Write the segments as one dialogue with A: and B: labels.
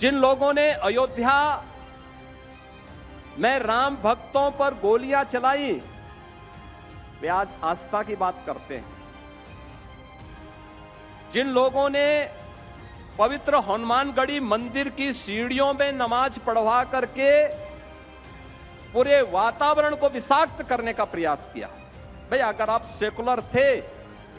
A: जिन लोगों ने अयोध्या में राम भक्तों पर गोलियां चलाई, वे आज आस्था की बात करते हैं। जिन लोगों ने पवित्र हनुमानगढ़ी मंदिर की सीढ़ियों में नमाज पढ़वा करके पूरे वातावरण को विषाक्त करने का प्रयास किया। भाई, अगर आप सेकुलर थे,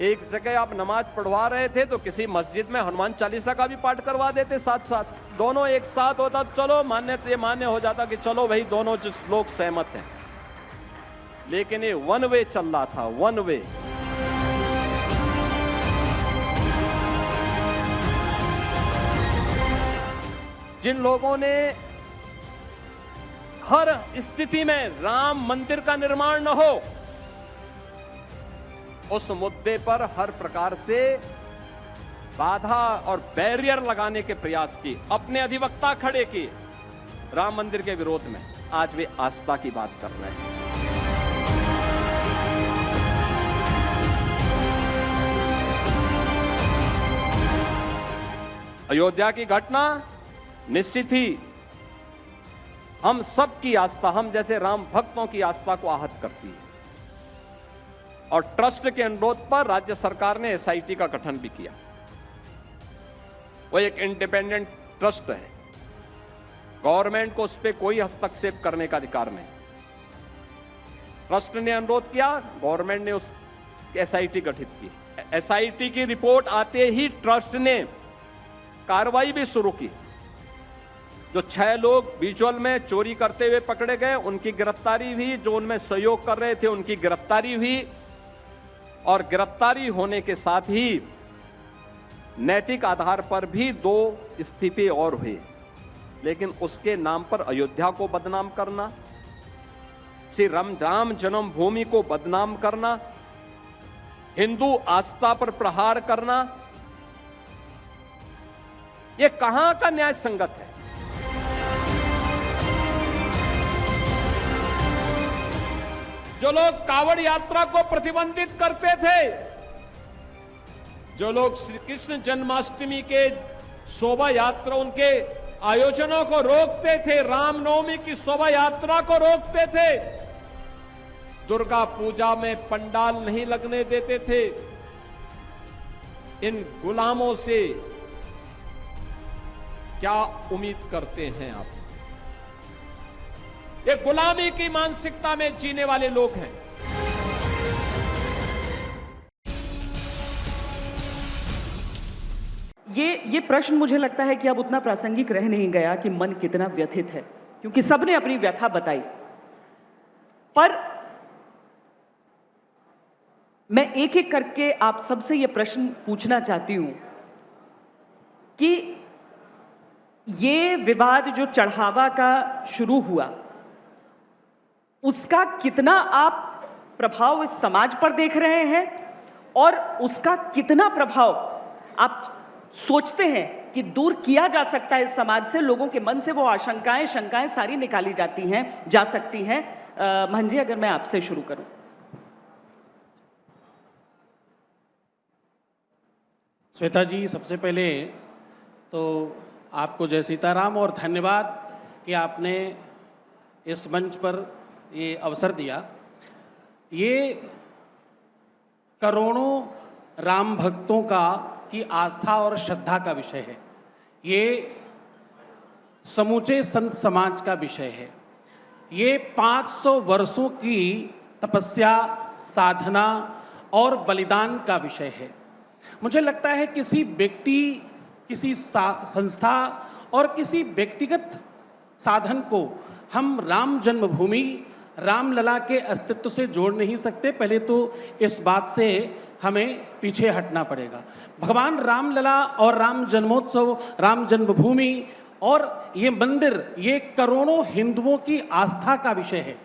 A: एक जगह आप नमाज पढ़वा रहे थे तो किसी मस्जिद में हनुमान चालीसा का भी पाठ करवा देते साथ साथ, दोनों एक साथ होता, चलो मान्य हो जाता कि चलो भाई दोनों लोग सहमत हैं। लेकिन ये वन वे चल रहा था, वन वे। जिन लोगों ने हर स्थिति में राम मंदिर का निर्माण न हो, उस मुद्दे पर हर प्रकार से बाधा और बैरियर लगाने के प्रयास की, अपने अधिवक्ता खड़े किए राम मंदिर के विरोध में, आज वे आस्था की बात कर रहे हैं। अयोध्या की घटना निश्चित ही हम सबकी आस्था, हम जैसे राम भक्तों की आस्था को आहत करती है। और ट्रस्ट के अनुरोध पर राज्य सरकार ने एसआईटी का गठन भी किया। वो एक इंडिपेंडेंट ट्रस्ट है, गवर्नमेंट को उस पर कोई हस्तक्षेप करने का अधिकार नहीं। ट्रस्ट ने अनुरोध किया, गवर्नमेंट ने उस एसआईटी गठित की। एसआईटी की रिपोर्ट आते ही ट्रस्ट ने कार्रवाई भी शुरू की। जो 6 लोग विजुअल में चोरी करते हुए पकड़े गए, उनकी गिरफ्तारी हुई। जो उनमें सहयोग कर रहे थे, उनकी गिरफ्तारी हुई। और गिरफ्तारी होने के साथ ही नैतिक आधार पर भी 2 इस्तीफे और हुए। लेकिन उसके नाम पर अयोध्या को बदनाम करना, श्री राम जन्मभूमि को बदनाम करना, हिंदू आस्था पर प्रहार करना, यह कहां का न्याय संगत है? जो लोग कावड़ यात्रा को प्रतिबंधित करते थे, जो लोग श्री कृष्ण जन्माष्टमी के शोभा यात्रा, उनके आयोजनों को रोकते थे, रामनवमी की शोभा यात्रा को रोकते थे, दुर्गा पूजा में पंडाल नहीं लगने देते थे, इन गुलामों से क्या उम्मीद करते हैं आप? ये गुलामी की मानसिकता में जीने वाले लोग हैं।
B: ये प्रश्न मुझे लगता है कि अब उतना प्रासंगिक रह नहीं गया कि मन कितना व्यथित है, क्योंकि सबने अपनी व्यथा बताई। पर मैं एक एक करके आप सबसे ये प्रश्न पूछना चाहती हूं कि ये विवाद जो चढ़ावा का शुरू हुआ, उसका कितना आप प्रभाव इस समाज पर देख रहे हैं और उसका कितना प्रभाव आप सोचते हैं कि दूर किया जा सकता है इस समाज से? लोगों के मन से वो आशंकाएं, शंकाएं सारी निकाली जाती हैं, जा सकती हैं। महंजी, अगर मैं आपसे शुरू करूं।
C: श्वेता जी, सबसे पहले तो आपको जय सीताराम और धन्यवाद कि आपने इस मंच पर ये अवसर दिया। ये करोड़ों राम भक्तों की आस्था और श्रद्धा का विषय है। ये समूचे संत समाज का विषय है। ये 500 वर्षों की तपस्या, साधना और बलिदान का विषय है। मुझे लगता है किसी व्यक्ति, किसी संस्था और किसी व्यक्तिगत साधन को हम राम जन्मभूमि, रामलला के अस्तित्व से जोड़ नहीं सकते। पहले तो इस बात से हमें पीछे हटना पड़ेगा। भगवान रामलला और राम जन्मोत्सव, राम जन्मभूमि और ये मंदिर, ये करोड़ों हिंदुओं की आस्था का विषय है।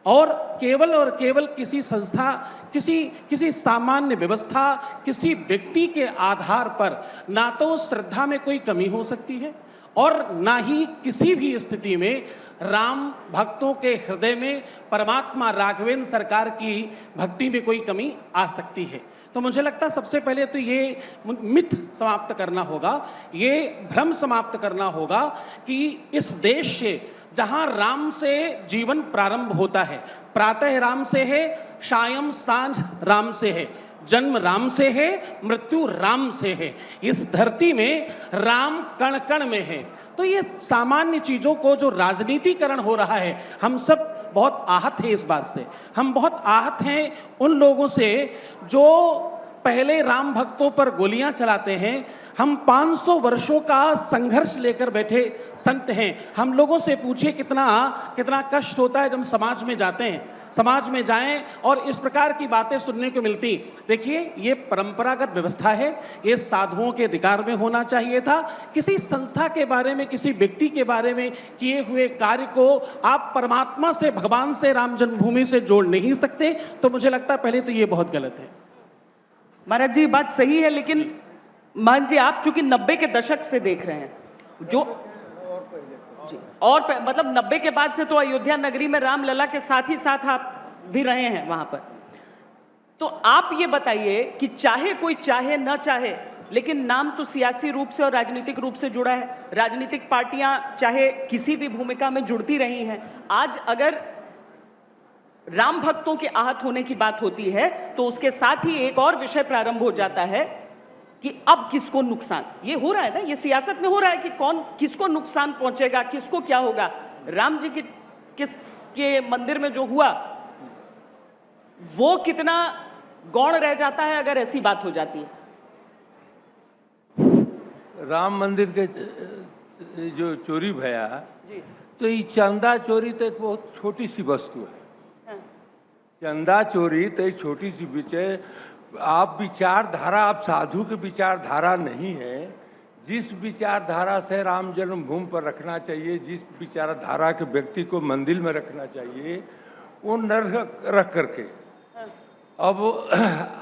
C: और केवल किसी संस्था, किसी सामान्य व्यवस्था, किसी व्यक्ति के आधार पर ना तो श्रद्धा में कोई कमी हो सकती है और ना ही किसी भी स्थिति में राम भक्तों के हृदय में परमात्मा राघवेंद्र सरकार की भक्ति में कोई कमी आ सकती है। तो मुझे लगता है सबसे पहले तो ये मिथ समाप्त करना होगा, ये भ्रम समाप्त करना होगा कि इस देश से जहां राम से जीवन प्रारंभ होता है, प्रातः राम से है, सायं सांझ राम से है, जन्म राम से है, मृत्यु राम से है, इस धरती में राम कण कण में है। तो ये सामान्य चीजों को जो राजनीतिकरण हो रहा है, हम सब बहुत आहत हैं इस बात से। हम बहुत आहत हैं उन लोगों से जो पहले राम भक्तों पर गोलियां चलाते हैं। हम 500 वर्षों का संघर्ष लेकर बैठे संत हैं। हम लोगों से पूछिए कितना कष्ट होता है जब समाज में जाते हैं, समाज में जाएं और इस प्रकार की बातें सुनने को मिलती। देखिए, ये परंपरागत व्यवस्था है, ये साधुओं के अधिकार में होना चाहिए था। किसी संस्था के बारे में, किसी व्यक्ति के बारे में किए हुए कार्य को आप परमात्मा से, भगवान से, राम जन्मभूमि से जोड़ नहीं सकते। तो मुझे लगता है पहले तो ये बहुत गलत है।
B: महाराज जी, बात सही है, लेकिन मान जी आप चूंकि 90 के दशक से देख रहे हैं, जो जी और मतलब 90 के बाद से तो अयोध्या नगरी में रामलला के साथ ही साथ आप भी रहे हैं वहां पर। तो आप ये बताइए कि चाहे कोई चाहे न चाहे, लेकिन नाम तो सियासी रूप से और राजनीतिक रूप से जुड़ा है। राजनीतिक पार्टियां चाहे किसी भी भूमिका में जुड़ती रही हैं, आज अगर राम भक्तों के आहत होने की बात होती है तो उसके साथ ही एक और विषय प्रारंभ हो जाता है कि अब किसको नुकसान। ये हो रहा है ना, ये सियासत में हो रहा है कि कौन किसको नुकसान पहुंचेगा, किसको क्या होगा। राम जी के मंदिर में जो हुआ वो कितना गौण रह जाता है अगर ऐसी बात हो जाती है।
D: राम मंदिर के जो चोरी भया
B: जी,
D: तो ये चंदा चोरी तो एक बहुत छोटी सी वस्तु है।
B: हाँ।
D: चंदा चोरी तो एक छोटी सी विषय। आप विचारधारा, आप साधु की विचारधारा नहीं है। जिस विचारधारा से राम जन्मभूमि पर रखना चाहिए, जिस विचारधारा के व्यक्ति को मंदिर में रखना चाहिए, वो न रख करके अब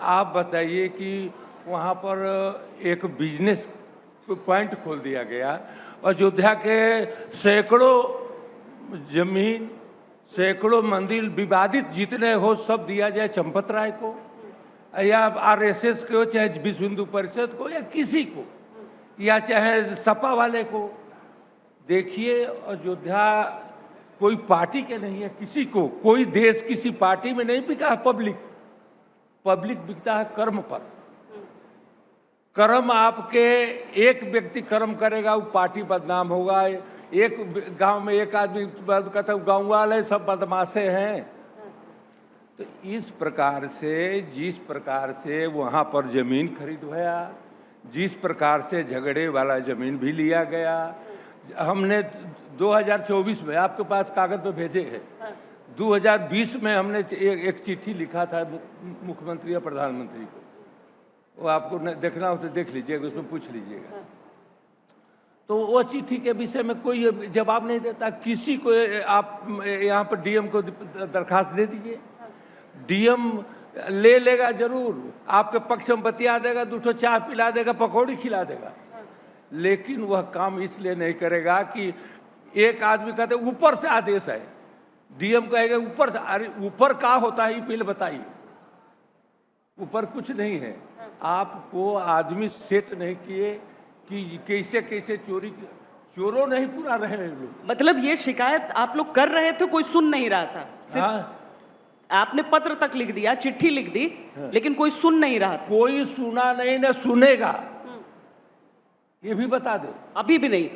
D: आप बताइए कि वहाँ पर एक बिजनेस पॉइंट खोल दिया गया। अयोध्या के सैकड़ों जमीन, सैकड़ों मंदिर विवादित जितने हो सब दिया जाए चंपत राय को या आरएसएस को, चाहे विश्व हिंदू परिषद को या किसी को, या चाहे सपा वाले को। देखिए, अयोध्या कोई पार्टी के नहीं है, किसी को कोई देश किसी पार्टी में नहीं बिका है। पब्लिक बिकता है कर्म पर। कर्म आपके, एक व्यक्ति कर्म करेगा वो पार्टी बदनाम होगा। एक गांव में एक आदमी कहता है गाँव वाले सब बदमाशे हैं। तो इस प्रकार से, जिस प्रकार से वहाँ पर जमीन खरीद हुआ, जिस प्रकार से झगड़े वाला जमीन भी लिया गया, हमने 2024 में आपके पास कागज पे भेजे हैं। 2020 में हमने एक चिट्ठी लिखा था मुख्यमंत्री या प्रधानमंत्री को, वो आपको देखना हो तो देख लीजिएगा, उसमें पूछ लीजिएगा। तो वो चिट्ठी के विषय में कोई जवाब नहीं देता। किसी को आप यहाँ पर डीएम को दरखास्त दे दीजिए, डीएम ले लेगा जरूर, आपके पक्ष में बतिया देगा, 2 ठो चाय पिला देगा, पकौड़ी खिला देगा, लेकिन वह काम इसलिए नहीं करेगा कि एक आदमी कहते ऊपर से आदेश है। डीएम कहेगा ऊपर से, अरे ऊपर क्या होता है ये पहले बताइए। ऊपर कुछ नहीं है। आपको आदमी सेट नहीं किए कि कैसे कैसे चोरों नहीं पूरा रहे लोग।
B: मतलब ये शिकायत आप लोग कर रहे थे, कोई सुन नहीं रहा था।
D: हाँ,
B: आपने पत्र तक लिख दिया, चिट्ठी लिख दी, लेकिन कोई सुन नहीं रहा था।
D: कोई सुना नहीं, न सुनेगा, ये भी बता दे।
B: अभी भी नहीं।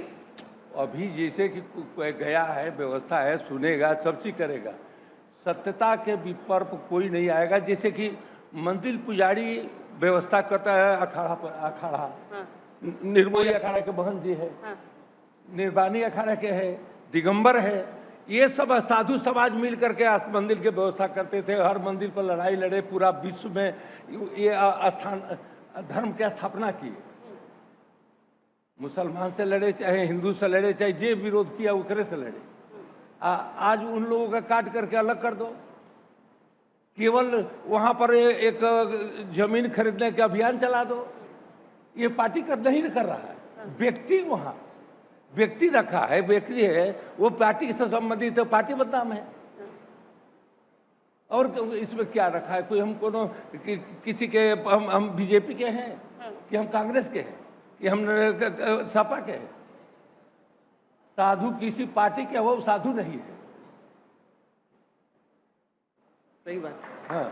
D: अभी जैसे कि गया है, व्यवस्था है, सुनेगा, सब चीज करेगा। सत्यता के विपर्प कोई नहीं आएगा। जैसे कि मंदिर पुजारी व्यवस्था करता है, अखाड़ा पर अखाड़ा, निर्मोही अखाड़ा के बहन जी है, निर्वाणी अखाड़ा के है, दिगंबर है, ये सब साधु समाज मिल करके मंदिर की व्यवस्था करते थे। हर मंदिर पर लड़ाई लड़े, पूरा विश्व में ये स्थान धर्म की स्थापना की। मुसलमान से लड़े, चाहे हिंदू से लड़े, चाहे जे विरोध किया उकरे से लड़े। आज उन लोगों का काट करके अलग कर दो। केवल वहाँ पर एक जमीन खरीदने का अभियान चला दो। ये पार्टी नहीं कर रहा है, व्यक्ति वहाँ व्यक्ति रखा है, व्यक्ति है, वो पार्टी से संबंधित है, पार्टी बदनाम है। और इसमें क्या रखा है? कोई हम कोनो किसी के हम बीजेपी के हैं कि हम कांग्रेस के हैं कि हम सपा के हैं? साधु किसी पार्टी के, वो साधु नहीं है।
B: सही बात।
D: हाँ।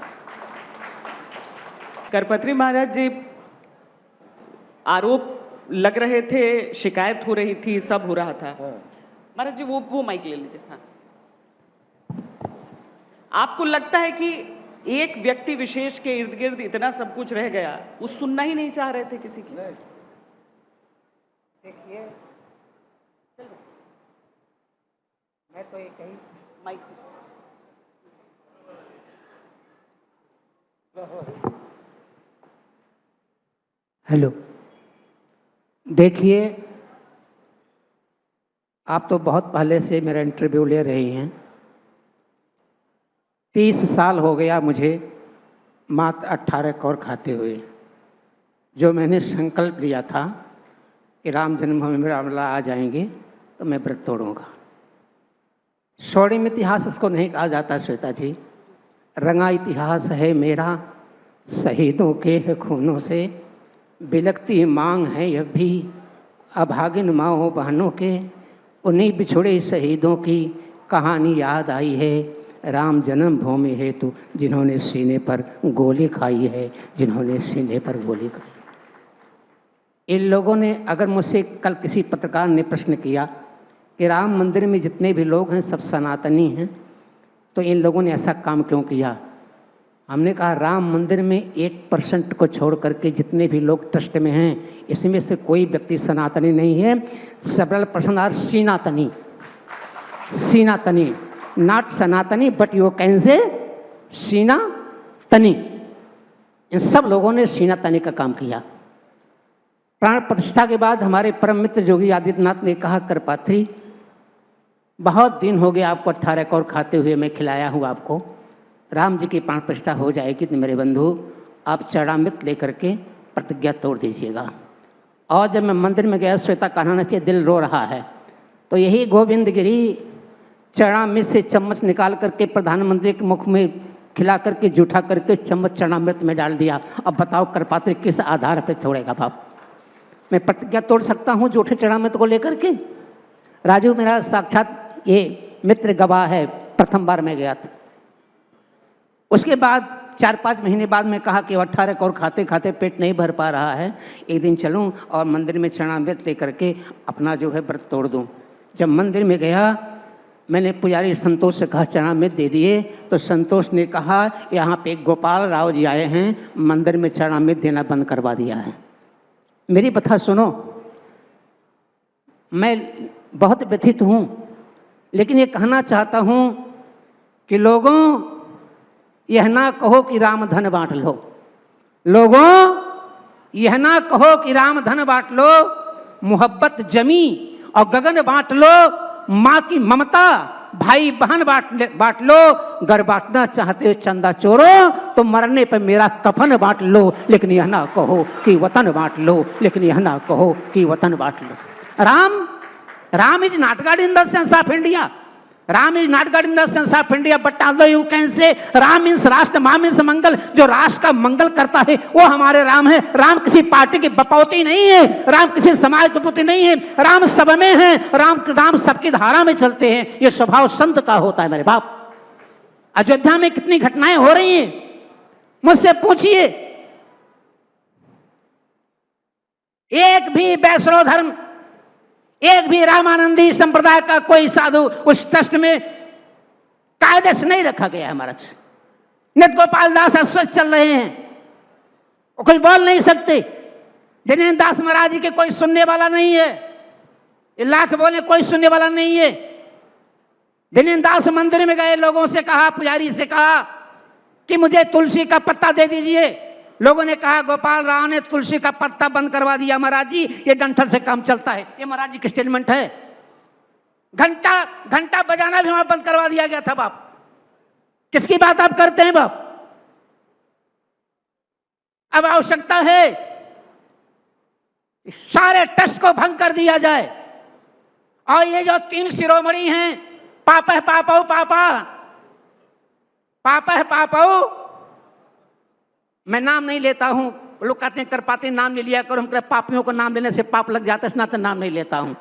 B: करपत्री महाराज जी, आरोप लग रहे थे, शिकायत हो रही थी, सब हो रहा था।
D: हाँ।
B: महाराज जी वो माइक ले लीजिए। हाँ, आपको लगता है कि एक व्यक्ति विशेष के इर्द गिर्द इतना सब कुछ रह गया, वो सुनना ही नहीं चाह रहे थे किसी की?
E: देखिए, मैं तो ये कही
B: माइक।
E: हेलो, देखिए, आप तो बहुत पहले से मेरा इंटरव्यू ले रही हैं। 30 साल हो गया मुझे मात्र 18 कौर खाते हुए। जो मैंने संकल्प लिया था कि राम जन्मभूमि में रामलला आ जाएंगे तो मैं व्रत तोड़ूंगा। स्वर्णिम इतिहास इसको नहीं कहा जाता श्वेता जी, रंगा इतिहास है मेरा शहीदों के खूनों से, बिलखती मांग है यह भी अभागिन माओ बहनों के, उन्हीं बिछुड़े शहीदों की कहानी याद आई है, राम जन्मभूमि हेतु जिन्होंने सीने पर गोली खाई है, जिन्होंने सीने पर गोली खाई। इन लोगों ने, अगर मुझसे कल किसी पत्रकार ने प्रश्न किया कि राम मंदिर में जितने भी लोग हैं सब सनातनी हैं, तो इन लोगों ने ऐसा काम क्यों किया? हमने कहा राम मंदिर में 1% को छोड़ करके जितने भी लोग ट्रस्ट में हैं, इसमें से कोई व्यक्ति सनातनी नहीं है। Several person are Sanatani, Sanatani, not Sanatani, but you can say Sanatani. इन सब लोगों ने सीनातनी का काम किया। प्राण प्रतिष्ठा के बाद हमारे परम मित्र योगी आदित्यनाथ ने कहा, करपात्री बहुत दिन हो गए आपको 18 कौर खाते हुए, मैं खिलाया हूँ आपको, राम जी की प्राण प्रतिष्ठा हो जाएगी तो मेरे बंधु आप चरणामृत लेकर के प्रतिज्ञा तोड़ दीजिएगा। और जब मैं मंदिर में गया, श्वेता कहना चाहिए दिल रो रहा है, तो यही गोविंद गिरी चरणामृत से चम्मच निकाल करके प्रधानमंत्री के मुख में खिला करके जूठा करके चम्मच चरणामृत में डाल दिया। अब बताओ करपात्री किस आधार पर छोड़ेगा बाप? मैं प्रतिज्ञा तोड़ सकता हूँ जूठे चरणामृत को लेकर के? राजू मेरा साक्षात ये मित्र गवाह है, प्रथम बार मैं गया था। उसके बाद 4-5 महीने बाद मैं कहा कि 18 कौर खाते खाते पेट नहीं भर पा रहा है, एक दिन चलूं और मंदिर में चरणामृत लेकर के अपना जो है व्रत तोड़ दूं। जब मंदिर में गया, मैंने पुजारी संतोष से कहा चरणामृत दे दिए, तो संतोष ने कहा यहाँ पे गोपाल राव जी आए हैं, मंदिर में चरणामृत देना बंद करवा दिया है। मेरी कथा सुनो, मैं बहुत व्यथित हूँ, लेकिन ये कहना चाहता हूँ कि लोगों, यह ना कहो कि राम धन बांट लो, लोगों यह ना कहो कि राम धन बांट लो, मोहब्बत जमी और गगन बांट लो, माँ की ममता भाई बहन बांट लो, घर बांटना चाहते हो चंदा चोरो तो मरने पर मेरा कफन बांट लो, लेकिन यह ना कहो कि वतन बांट लो, लेकिन यह ना कहो कि वतन बांट लो। Ram is not God in the sense of India, Ram is not God in the sense of India, but although you can say Ram means राष्ट्र, माँ मीन्स मंगल। जो राष्ट्र का मंगल करता है वो हमारे राम है। राम किसी पार्टी की बपौती नहीं है, राम किसी समाज बपौती नहीं है, राम सब में है, राम सबकी धारा में चलते हैं। ये स्वभाव संत का होता है मेरे बाप। अयोध्या में कितनी घटनाएं हो रही हैं, मुझसे पूछिए। एक भी वैष्णव धर्म, एक भी रामानंदी संप्रदाय का कोई साधु उस ट्रस्ट में कायदे से नहीं रखा गया है। हमारा नित्य गोपाल दास अस्वस्थ चल रहे हैं, वो कोई बोल नहीं सकते। दिनेन्द्र दास महाराज जी के कोई सुनने वाला नहीं है, लाख बोले कोई सुनने वाला नहीं है। दिनेन्द्र दास मंदिर में गए, लोगों से कहा, पुजारी से कहा कि मुझे तुलसी का पत्ता दे दीजिए। लोगों ने कहा गोपाल राव ने तुलसी का पत्ता बंद करवा दिया महाराज जी, ये डंठल से काम चलता है। ये महाराज जी की स्टेटमेंट है। घंटा बजाना भी वहां बंद करवा दिया गया था। बाप किसकी बात आप करते हैं बाप? अब आवश्यकता है सारे ट्रस्ट को भंग कर दिया जाए। और ये जो 3 शिरोमणि हैं, पापा पापा पापा, पाप है पापऊ। मैं नाम नहीं लेता हूं, लोग कहते हैं करपाते नाम ले लिया करो, हम कहते पापियों को नाम लेने से पाप लग जाता है, इस नाते नाम नहीं लेता हूं।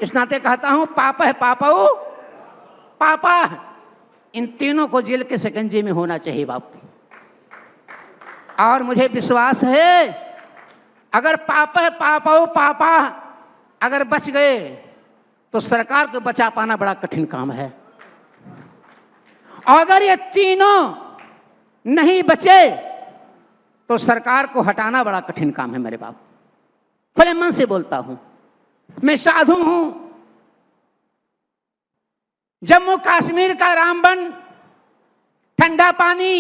E: इस नाते कहता हूं पाप है पापऊ, पापा। इन तीनों को जेल के शिकंजे में होना चाहिए बाप। और मुझे विश्वास है अगर पाप है पापऊ पापा अगर बच गए तो सरकार को बचा पाना बड़ा कठिन काम है। और अगर ये तीनों नहीं बचे तो सरकार को हटाना बड़ा कठिन काम है मेरे बाप। खुले मन से बोलता हूं, मैं साधु हूं। जम्मू कश्मीर का रामबन ठंडा पानी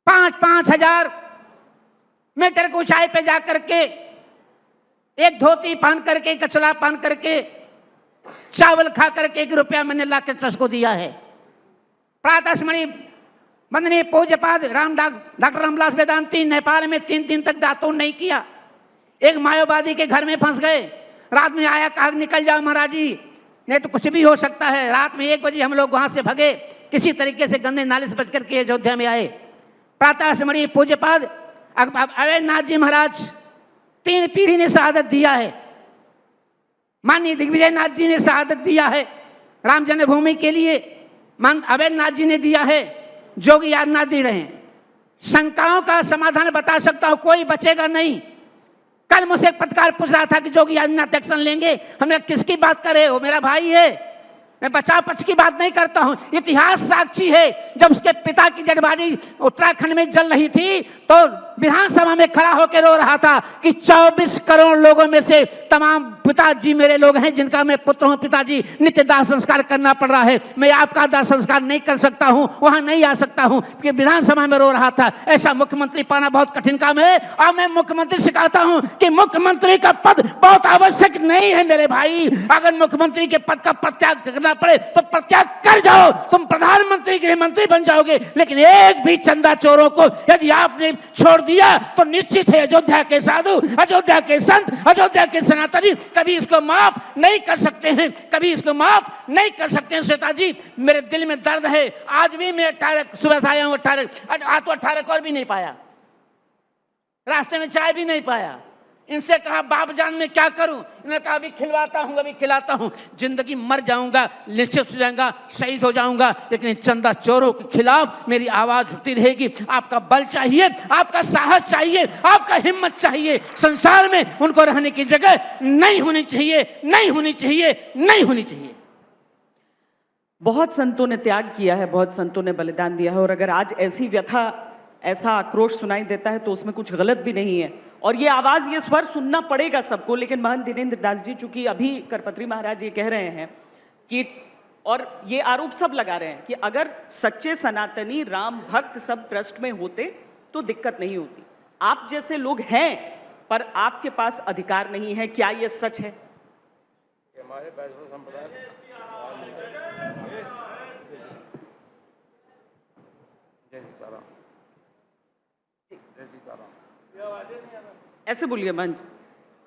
E: 5-5 हजार मीटर की ऊंचाई पे जाकर के एक धोती पहन करके, कचरा पहन करके, चावल खा करके 1 रुपया मैंने ला के ट्रस्ट को दिया है। प्रातः स्मरणीय वंदनीय पूज्यपाद डॉक्टर रामविलास वेदांती नेपाल में 3 दिन तक दातून नहीं किया। एक माओवादी के घर में फंस गए, रात में आया, कहा निकल जाओ महाराज जी, नहीं तो कुछ भी हो सकता है। रात में 1 बजे हम लोग वहां से भगे, किसी तरीके से गंदे नाले से बच करके अयोध्या में आए। प्रातः स्मरणीय पूज्यपाद अवैधनाथ जी महाराज 3 पीढ़ी ने शहादत दिया है। माननीय दिग्विजय नाथ जी ने शहादत दिया है राम जन्मभूमि के लिए, मान अवैधनाथ जी ने दिया है, जोगी आदित्यनाथ दे रहे हैं। शंकाओं का समाधान बता सकता हूं, कोई बचेगा नहीं। कल मुझसे एक पत्रकार पूछ रहा था कि जोगी आदित्यनाथ एक्शन लेंगे, हमने किसकी बात कर रहे हो, मेरा भाई है, मैं बचाव पक्ष की बात नहीं करता हूं। इतिहास साक्षी है, जब उसके पिता की डेड बॉडी उत्तराखंड में जल रही थी तो विधानसभा में खड़ा होकर रो रहा था कि 24 करोड़ लोगों में से तमाम पिताजी मेरे लोग हैं जिनका मैं पुत्र हूं, पिताजी नित्य दाह संस्कार करना पड़ रहा है, मैं आपका दाह संस्कार नहीं कर सकता हूं, वहां नहीं आ सकता हूं, कि विधानसभा में रो रहा था। ऐसा मुख्यमंत्री पाना बहुत कठिन काम है। और मैं मुख्यमंत्री से कहता हूं कि मुख्यमंत्री का पद बहुत आवश्यक नहीं है मेरे भाई। अगर मुख्यमंत्री के पद का प्रत्याग करना पड़े तो प्रत्याग कर जाओ, तुम प्रधानमंत्री गृह मंत्री बन जाओगे। लेकिन एक भी चंदा चोरों को यदि आपने छोड़ दिया तो निश्चित है अयोध्या के साधु, अयोध्या के संत, अयोध्या के सनातनी कभी इसको माफ नहीं कर सकते हैं, कभी इसको माफ नहीं कर सकते हैं। श्वेता जी, मेरे दिल में दर्द है, आज भी मैं 18 सुबह आया हूं, 18 को और भी नहीं पाया, रास्ते में चाय भी नहीं पाया। इनसे कहा बाप जान मैं क्या करूं, इन्होंने कहा अभी खिलवाता हूं, अभी खिलाता हूं, जिंदगी मर जाऊंगा, निश्चित हो जाऊंगा, शहीद हो जाऊंगा, लेकिन चंदा चोरों के खिलाफ मेरी आवाज उठती रहेगी। आपका बल चाहिए, आपका साहस चाहिए, आपका हिम्मत चाहिए। संसार में उनको रहने की जगह नहीं होनी चाहिए, नहीं होनी चाहिए, नहीं होनी चाहिए।
B: बहुत संतों ने त्याग किया है, बहुत संतों ने बलिदान दिया है, और अगर आज ऐसी व्यथा, ऐसा आक्रोश सुनाई देता है तो उसमें कुछ गलत भी नहीं है, और ये आवाज, ये स्वर सुनना पड़ेगा सबको। लेकिन महंत दिनेंद्र दास जी, चूंकि अभी करपत्री महाराज ये कह रहे हैं कि, और ये आरोप सब लगा रहे हैं कि अगर सच्चे सनातनी राम भक्त सब ट्रस्ट में होते तो दिक्कत नहीं होती। आप जैसे लोग हैं पर आपके पास अधिकार नहीं है, क्या ये सच है?
D: हमारे वैष्णव संप्रदाय
B: ऐसे बोलिए मंच,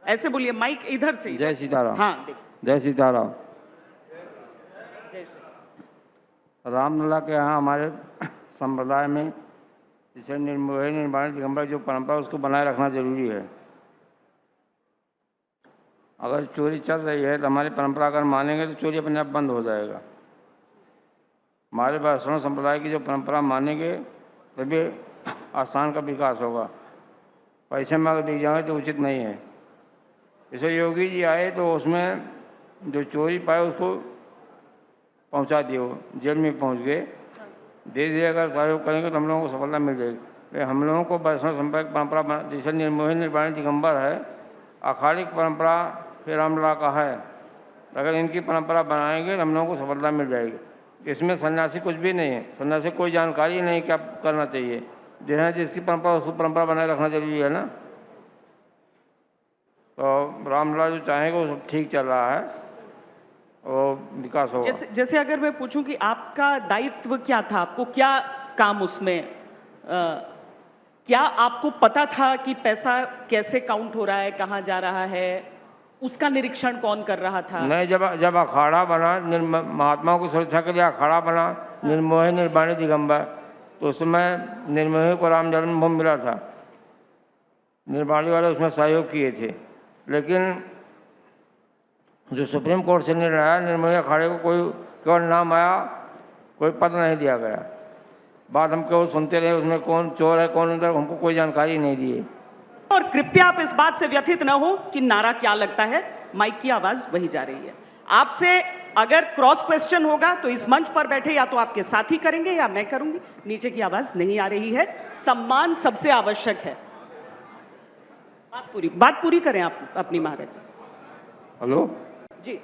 B: ऐसे बोलिए, माइक इधर से।
F: जय सीताराम।
B: हाँ देखिए,
F: जय सीताराम।
B: जय श्री
F: रामलला के यहाँ हमारे संप्रदाय में जैसे निर्माण दिगंबर जो परंपरा उसको बनाए रखना जरूरी है। अगर चोरी चल रही है तो हमारी परंपरा अगर मानेंगे तो चोरी अपने आप बंद हो जाएगा। हमारे वैष्णव संप्रदाय की जो परंपरा मानेंगे तभी आस्थान का विकास होगा। पैसे में अगर दी जाए तो उचित नहीं है। जैसे योगी जी आए तो उसमें जो चोरी पाए उसको पहुंचा दिए, जेल में पहुंच गए। धीरे धीरे अगर सहयोग करेंगे तो हम लोगों को सफलता मिल जाएगी। हम लोगों को वैष्णव संप्रदाय परंपरा जैसे निर्मोही निर्वाणी दिगंबर है, अखाड़िक परंपरा फिर रामलला का है, अगर इनकी परंपरा बनाएंगे तो हम लोगों को सफलता मिल जाएगी। इसमें सन्यासी कुछ भी नहीं है, सन्यासी कोई जानकारी नहीं क्या करना चाहिए। जहाँ जिसकी परंपरा उसको परंपरा बनाए रखना जरूरी है ना। तो रामलला जो चाहेंगे वो सब ठीक चल रहा है और विकास होगा।
B: जैसे अगर मैं पूछूं कि आपका दायित्व क्या था, आपको क्या काम उसमें, क्या आपको पता था कि पैसा कैसे काउंट हो रहा है, कहाँ जा रहा है, उसका निरीक्षण कौन कर रहा था?
F: नहीं, जब अखाड़ा बना, महात्माओं की सुरक्षा के लिए अखाड़ा बना, निर्मोही निर्वाणी दिगंबर, तो उसमें निर्मोही को राम जन्मभूमि मिला था, निर्वाणी वाले उसमें सहयोग किए थे। लेकिन जो सुप्रीम कोर्ट से निर्णय आया, निर्मोही अखाड़े को कोई केवल नाम आया, कोई पद नहीं दिया गया। बात हम केवल सुनते रहे, उसमें कौन चोर है कौन अंदर, हमको कोई जानकारी नहीं दी।
B: और कृपया आप इस बात से व्यथित न हो कि नारा क्या लगता है, माइक की आवाज वही जा रही है। आपसे अगर क्रॉस क्वेश्चन होगा तो इस मंच पर बैठे या तो आपके साथी करेंगे या मैं करूंगी। नीचे की आवाज नहीं आ रही है। सम्मान सबसे आवश्यक है। बात पूरी करें आप अपनी, महाराज।
F: हेलो
B: जी,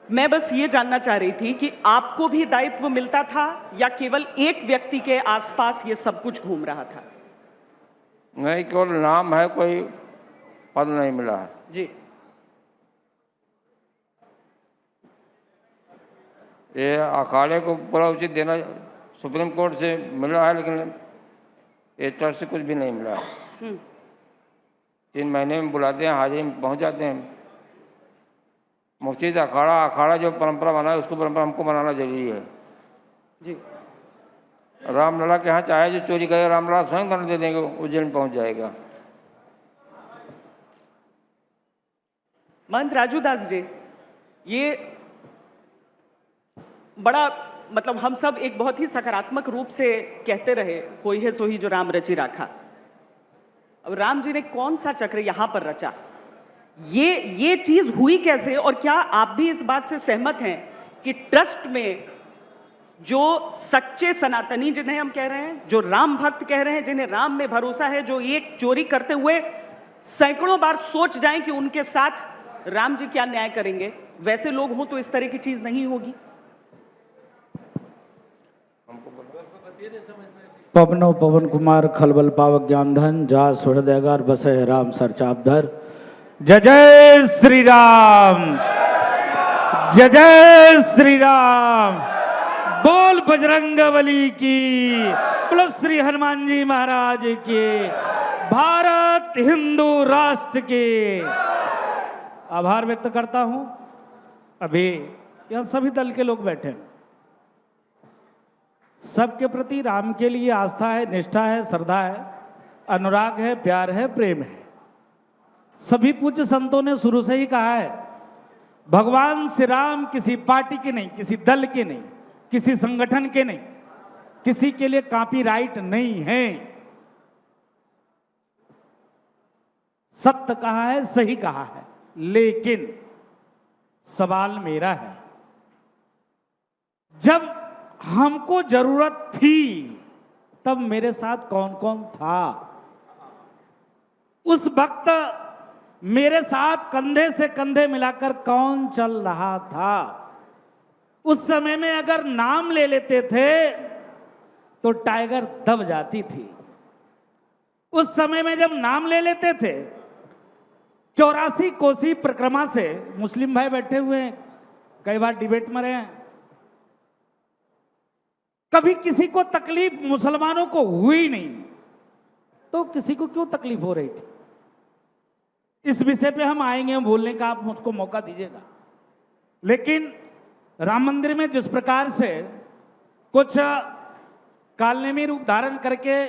B: मैं बस ये जानना चाह रही थी कि आपको भी दायित्व मिलता था या केवल एक व्यक्ति के आसपास ये सब कुछ घूम रहा था?
F: नहीं, केवल नाम है, कोई पद नहीं मिला है।
B: जी,
F: ये अखाड़े को पूरा उचित देना सुप्रीम कोर्ट से मिला है, लेकिन ये ट्रस्ट से कुछ भी नहीं मिला है। 3 महीने में बुलाते हैं, हाजिरी में पहुंच जाते हैं। मुख्य अखाड़ा जो परंपरा बना है, उसको परंपरा हमको बनाना जरूरी है।
B: जी,
F: रामलला के यहाँ चाहे जो चोरी करे, रामलला स्वयं करने दे देंगे, उज्जैन में पहुंच जाएगा।
B: महंत राजू दास जी, ये बड़ा मतलब हम सब एक बहुत ही सकारात्मक रूप से कहते रहे, कोई है सोही जो राम रचि राखा। अब राम जी ने कौन सा चक्र यहां पर रचा? ये चीज हुई कैसे? और क्या आप भी इस बात से सहमत हैं कि ट्रस्ट में जो सच्चे सनातनी जिन्हें हम कह रहे हैं, जो राम भक्त कह रहे हैं, जिन्हें राम में भरोसा है, जो एक चोरी करते हुए सैकड़ों बार सोच जाएं कि उनके साथ राम जी क्या न्याय करेंगे, वैसे लोग हों तो इस तरह की चीज नहीं होगी?
G: पवनो पवन कुमार खलबल पावक ज्ञान धन जा सुहृदयगार बसे राम सर चापधर। जय जय श्री राम, जय जय श्री राम। बोल बजरंगबली की, बोलो श्री हनुमान जी महाराज की, भारत हिंदू राष्ट्र की। आभार व्यक्त करता हूं। अभी यहां सभी दल के लोग बैठे हैं, सबके प्रति राम के लिए आस्था है, निष्ठा है, श्रद्धा है, अनुराग है, प्यार है, प्रेम है। सभी पूज्य संतों ने शुरू से ही कहा है, भगवान श्री राम किसी पार्टी के नहीं, किसी दल के नहीं, किसी संगठन के नहीं, किसी के लिए कॉपीराइट नहीं है। सत्य कहा है, सही कहा है, लेकिन सवाल मेरा है, जब हमको जरूरत थी तब मेरे साथ कौन कौन था? उस वक्त मेरे साथ कंधे से कंधे मिलाकर कौन चल रहा था? उस समय में अगर नाम ले लेते थे तो टाइगर दब जाती थी। उस समय में जब नाम ले लेते थे, 84 कोसी परिक्रमा से, मुस्लिम भाई बैठे हुए हैं, कई बार डिबेट में रहे हैं, कभी किसी को तकलीफ मुसलमानों को हुई नहीं, तो किसी को क्यों तकलीफ हो रही थी? इस विषय पे हम आएंगे, बोलने का आप मुझको मौका दीजिएगा। लेकिन राम मंदिर में जिस प्रकार से कुछ कालनेमी रूप धारण करके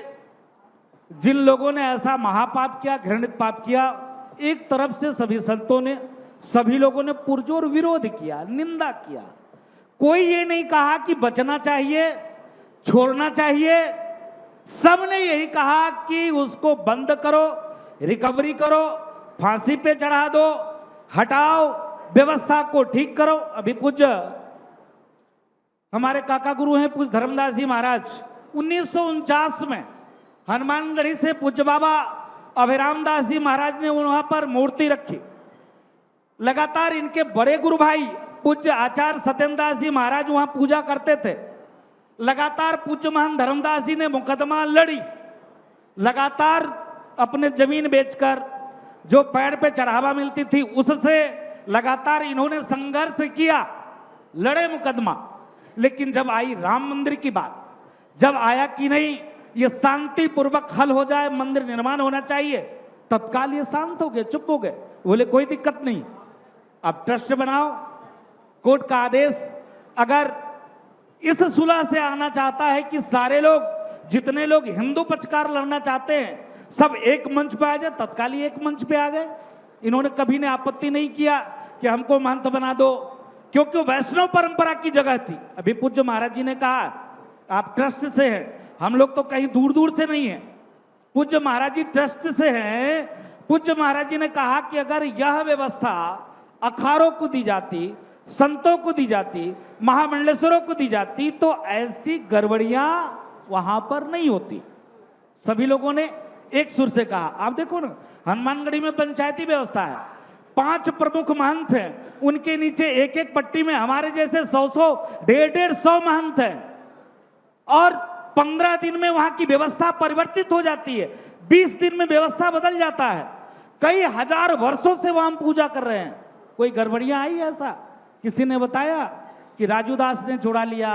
G: जिन लोगों ने ऐसा महापाप किया, घृणित पाप किया, एक तरफ से सभी संतों ने, सभी लोगों ने पुरजोर विरोध किया, निंदा किया। कोई ये नहीं कहा कि बचना चाहिए, छोड़ना चाहिए। सबने यही कहा कि उसको बंद करो, रिकवरी करो, फांसी पे चढ़ा दो, हटाओ, व्यवस्था को ठीक करो। अभी पूज्य हमारे काका गुरु हैं पूज्य धर्मदास जी महाराज, 1949 में हनुमानगढ़ी से पूज्य बाबा अभिराम दास जी महाराज ने वहां पर मूर्ति रखी। लगातार इनके बड़े गुरु भाई पूज्य आचार्य सत्येंद्र दास जी महाराज वहां पूजा करते थे। लगातार पूज्य महान धर्मदास जी ने मुकदमा लड़ी, लगातार अपने जमीन बेचकर जो पैर पे चढ़ावा मिलती थी उससे लगातार इन्होंने संघर्ष किया, लड़े मुकदमा। लेकिन जब आई राम मंदिर की बात, जब आया कि नहीं ये शांतिपूर्वक हल हो जाए, मंदिर निर्माण होना चाहिए, तत्काल ये शांत हो गए, चुप हो गए, बोले कोई दिक्कत नहीं, अब ट्रस्ट बनाओ। कोर्ट का आदेश अगर इस सुलह से आना चाहता है कि सारे लोग, जितने लोग हिंदू पक्षकार लड़ना चाहते हैं, सब एक मंच पे आ जाए, तत्काल ही एक मंच पे आ गए। इन्होंने कभी ने आपत्ति नहीं किया कि हमको महंत बना दो, क्योंकि वैष्णव परंपरा की जगह थी। अभी पूज्य महाराज जी ने कहा आप ट्रस्ट से हैं, हम लोग तो कहीं दूर दूर से नहीं हैं, पूज्य महाराज जी ट्रस्ट से हैं। पूज्य महाराज जी ने कहा कि अगर यह व्यवस्था अखाड़ों को दी जाती, संतों को दी जाती, महामंडलेश्वरों को दी जाती, तो ऐसी गड़बड़ियां वहां पर नहीं होती। सभी लोगों ने एक सुर से कहा। आप देखो ना, हनुमानगढ़ी में पंचायती व्यवस्था है, 5 प्रमुख महंत हैं, उनके नीचे एक एक पट्टी में हमारे जैसे 100-100, 150-150 महंत हैं, और 15 दिन में वहां की व्यवस्था परिवर्तित हो जाती है, 20 दिन में व्यवस्था बदल जाता है। कई हजार वर्षों से वहां हम पूजा कर रहे हैं। कोई गड़बड़ियां आई ऐसा? किसी ने बताया कि राजू दास ने चुरा लिया,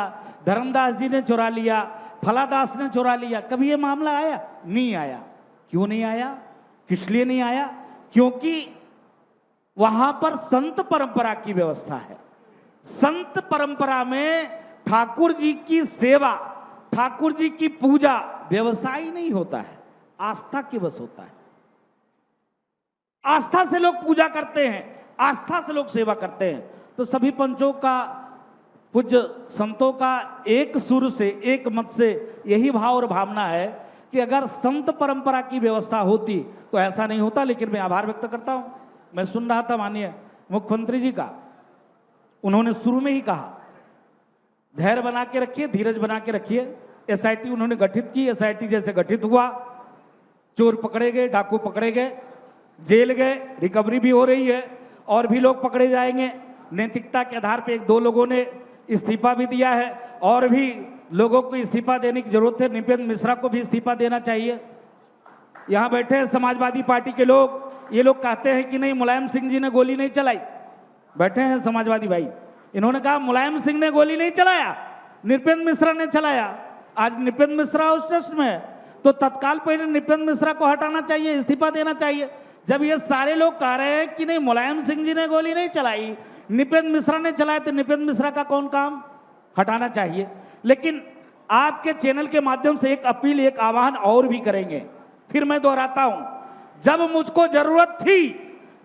G: धर्मदास जी ने चुरा लिया, फलादास ने चुरा लिया? कभी ये मामला आया? नहीं आया। क्यों नहीं आया? किस लिए नहीं आया? क्योंकि वहां पर संत परंपरा की व्यवस्था है। संत परंपरा में ठाकुर जी की सेवा, ठाकुर जी की पूजा व्यवसाय नहीं होता है, आस्था की बस होता है। आस्था से लोग पूजा करते हैं, आस्था से लोग सेवा करते हैं। तो सभी पंचों का, पूज्य संतों का एक सुर से, एक मत से यही भाव और भावना है कि अगर संत परंपरा की व्यवस्था होती तो ऐसा नहीं होता। लेकिन मैं आभार व्यक्त करता हूं, मैं सुन रहा था माननीय मुख्यमंत्री जी का, उन्होंने शुरू में ही कहा धैर्य बना के रखिए, धीरज बना के रखिए। एसआईटी उन्होंने गठित की, एसआईटी जैसे गठित हुआ, चोर पकड़े गए, डाकू पकड़े गए, जेल गए, रिकवरी भी हो रही है, और भी लोग पकड़े जाएंगे। नैतिकता के आधार पर 1-2 लोगों ने इस्तीफा भी दिया है, और भी लोगों को इस्तीफा देने की जरूरत है। नृपेंद्र मिश्रा को भी इस्तीफा देना चाहिए। यहाँ बैठे हैं समाजवादी पार्टी के लोग, ये लोग कहते हैं कि नहीं मुलायम सिंह जी ने गोली नहीं चलाई। बैठे हैं समाजवादी भाई, इन्होंने कहा मुलायम सिंह ने गोली नहीं चलाया, नृपेंद्र मिश्रा ने चलाया। आज नृपेंद्र मिश्रा उस ट्रस्ट में है, तो तत्काल पहले नृपेंद्र मिश्रा को हटाना चाहिए, इस्तीफा देना चाहिए। जब ये सारे लोग कह रहे हैं कि नहीं मुलायम सिंह जी ने गोली नहीं चलाई, नृपेंद्र मिश्रा ने चलाया, तो नृपेंद्र मिश्रा का कौन काम? हटाना चाहिए। लेकिन आपके चैनल के माध्यम से एक अपील, एक आह्वान और भी करेंगे। फिर मैं दोहराता हूं, जब मुझको जरूरत थी,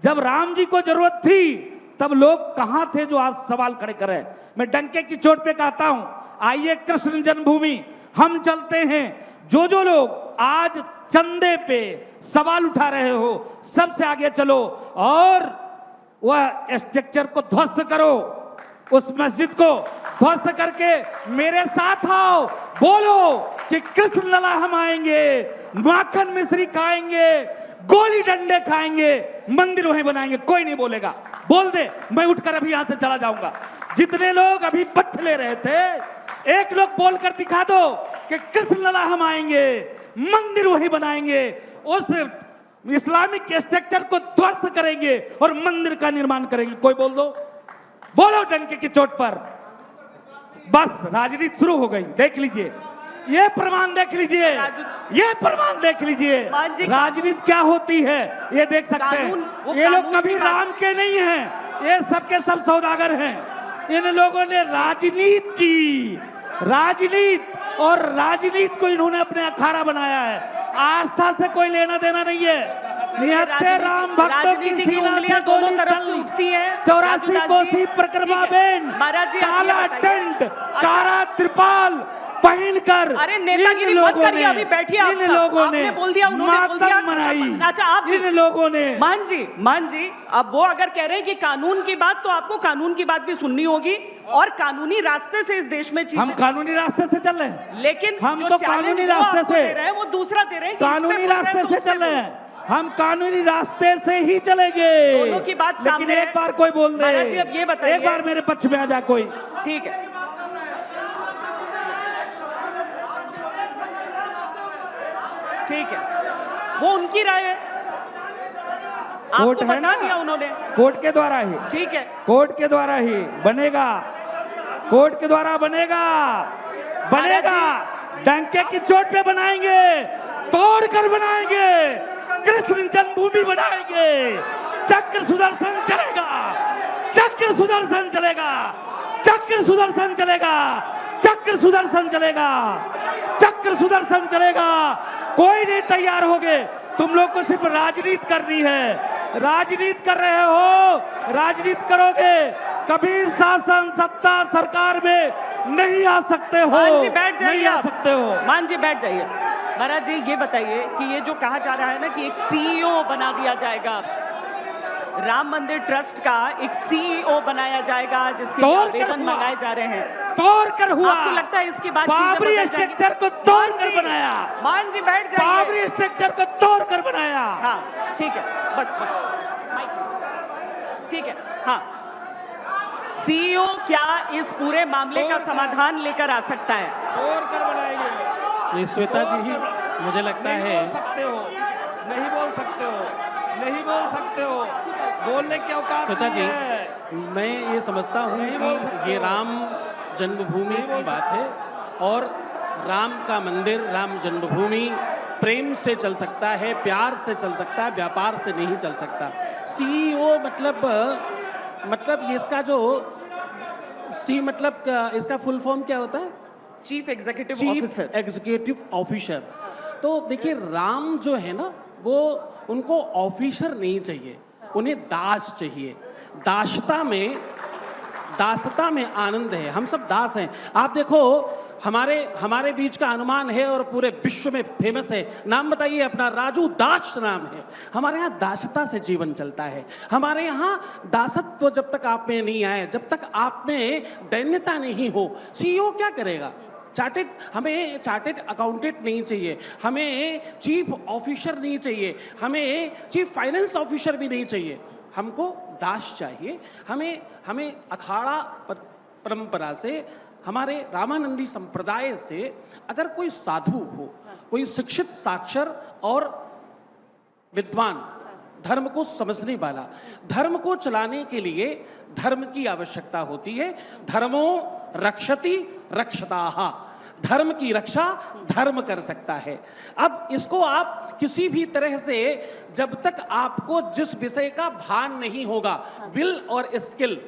G: जब राम जी को जरूरत थी, तब लोग कहां थे जो आज सवाल खड़े करें? मैं डंके की चोट पे कहता हूं, आइए कृष्ण जन्मभूमि हम चलते हैं। जो लोग आज चंदे पे सवाल उठा रहे हो, सबसे आगे चलो और वह स्ट्रक्चर को ध्वस्त करो, उस मस्जिद को ध्वस्त करके मेरे साथ आओ, बोलो कि कृष्ण लला हम आएंगे, माखन मिश्री खाएंगे, गोली डंडे खाएंगे, मंदिर वहीं बनाएंगे। कोई नहीं बोलेगा, बोल दे, मैं उठकर अभी यहां से चला जाऊंगा। जितने लोग अभी पक्ष ले रहे थे, एक लोग बोलकर दिखा दो कि कृष्ण लला हम आएंगे, मंदिर वहीं बनाएंगे, उस इस्लामिक स्ट्रक्चर को ध्वस्त करेंगे और मंदिर का निर्माण करेंगे। कोई बोल दो, बोलो डंके की चोट पर। बस राजनीति शुरू हो गई। देख लीजिए, ये प्रमाण देख लीजिए, ये प्रमाण देख लीजिए, राजनीति क्या होती है ये देख सकते हैं। ये लोग कभी राम के नहीं हैं, ये सबके सब सौदागर हैं। इन लोगों ने राजनीति की, राजनीति, और राजनीति को इन्होंने अपने अखाड़ा बनाया है। आस्था से कोई लेना देना नहीं है। निहत्थे राम भक्तों की सीना से दोनों तरफ से उठती है। 84 कोसी परिक्रमा बेन, काला टेंट, काला त्रिपाल पहनकर,
B: अरे नेतागिरी मत करिए, अभी बैठिए आप सब। आपने बोल दिया, उन्होंने बोल दिया। अच्छा आप
G: इन लोगों ने,
B: मान जी, अब वो अगर कह रहे हैं कि कानून की बात, तो आपको कानून की बात भी सुननी होगी, और कानूनी रास्ते से इस देश में
G: हम कानूनी रास्ते से चल रहे हैं।
B: लेकिन
G: हम तो कानूनी रास्ते से
B: दे रहे हैं, वो दूसरा दे रहे हैं,
G: कानूनी रास्ते से चल रहे हैं। हम कानूनी रास्ते से ही चलेंगे।
B: दोनों की बात सामने
G: लेकिन एक बार कोई बोल दे,
B: महाराज जी अब ये बताइए,
G: एक बार मेरे पक्ष में आ जा कोई।
B: ठीक है, ठीक है, वो उनकी राय है, आपको बता दिया उन्होंने,
G: कोर्ट के द्वारा ही।
B: ठीक है,
G: कोर्ट के द्वारा ही बनेगा, कोर्ट के द्वारा बनेगा, बनेगा। डंके की चोट पे बनाएंगे, तोड़ कर बनाएंगे, कृष्ण जन्मभूमि बनाएंगे। चक्र सुदर्शन चलेगा, चक्र सुदर्शन चलेगा, चक्र सुदर्शन चलेगा, चक्र सुदर्शन चलेगा, चक्र सुदर्शन चलेगा। कोई नहीं तैयार होगे, तुम लोग को सिर्फ राजनीति करनी है। राजनीति कर रहे हो, राजनीति करोगे, कभी शासन सत्ता सरकार में नहीं आ सकते हो।
B: मान जी बैठ जाइए,
G: नहीं आ
B: आप।
G: सकते हो।
B: मान जी बैठ जाइए। महाराज जी ये बताइए कि ये जो कहा जा रहा है ना कि एक सीईओ बना दिया जाएगा, राम मंदिर ट्रस्ट का एक सीईओ बनाया जाएगा जिसके लिए आवेदन मंगाए जा रहे हैं,
G: तोड़ कर हुआ।
B: आपको लगता है इसकी बात
G: बाबरी स्ट्रक्चर को तोड़ कर बनाया।
B: मान जी बैठ जाइए।
G: बाबरी स्ट्रक्चर को तोड़ कर बनाया।
B: हाँ ठीक है, बस ठीक है। हाँ, सीईओ क्या इस पूरे मामले का समाधान लेकर आ सकता है?
G: तोड़ कर बनाएंगे।
C: नहीं श्वेता जी, मुझे लगता है
G: नहीं बोल सकते हो, नहीं बोल सकते हो, नहीं बोल सकते हो, बोलने की औकात
C: श्वेता
G: नहीं
C: जी,
G: है।
C: मैं ये समझता हूँ कि ये राम जन्मभूमि की बात है और राम का मंदिर, राम जन्मभूमि प्रेम से चल सकता है, प्यार से चल सकता है, व्यापार से नहीं चल सकता। सीईओ मतलब ये इसका जो इसका फुल फॉर्म क्या होता है?
B: Chief executive
C: chief
B: officer.
C: Executive officer. तो देखिए राम जो है ना, वो उनको ऑफिसर नहीं चाहिए, उन्हें दास चाहिए। दासता में आनंद है। हम सब दास हैं। आप देखो हमारे बीच का अनुमान है और पूरे विश्व में फेमस है। नाम बताइए अपना। राजू दास नाम है। हमारे यहाँ दासता से जीवन चलता है। हमारे यहाँ दासत्व जब तक आप में नहीं आए, जब तक आप में दैन्यता नहीं हो, सीईओ क्या करेगा? हमें चार्टेड अकाउंटेंट नहीं चाहिए, हमें चीफ ऑफिसर नहीं चाहिए, हमें चीफ फाइनेंस ऑफिसर भी नहीं चाहिए। हमको दास चाहिए। हमें अखाड़ा परंपरा से, हमारे रामानंदी संप्रदाय से अगर कोई साधु हो, कोई शिक्षित साक्षर और विद्वान, धर्म को समझने वाला, धर्म को चलाने के लिए धर्म की आवश्यकता होती है। धर्मो रक्षति रक्षताः, धर्म की रक्षा धर्म कर सकता है। अब इसको आप किसी भी तरह से, जब तक आपको जिस विषय का भान नहीं होगा, विल और स्किल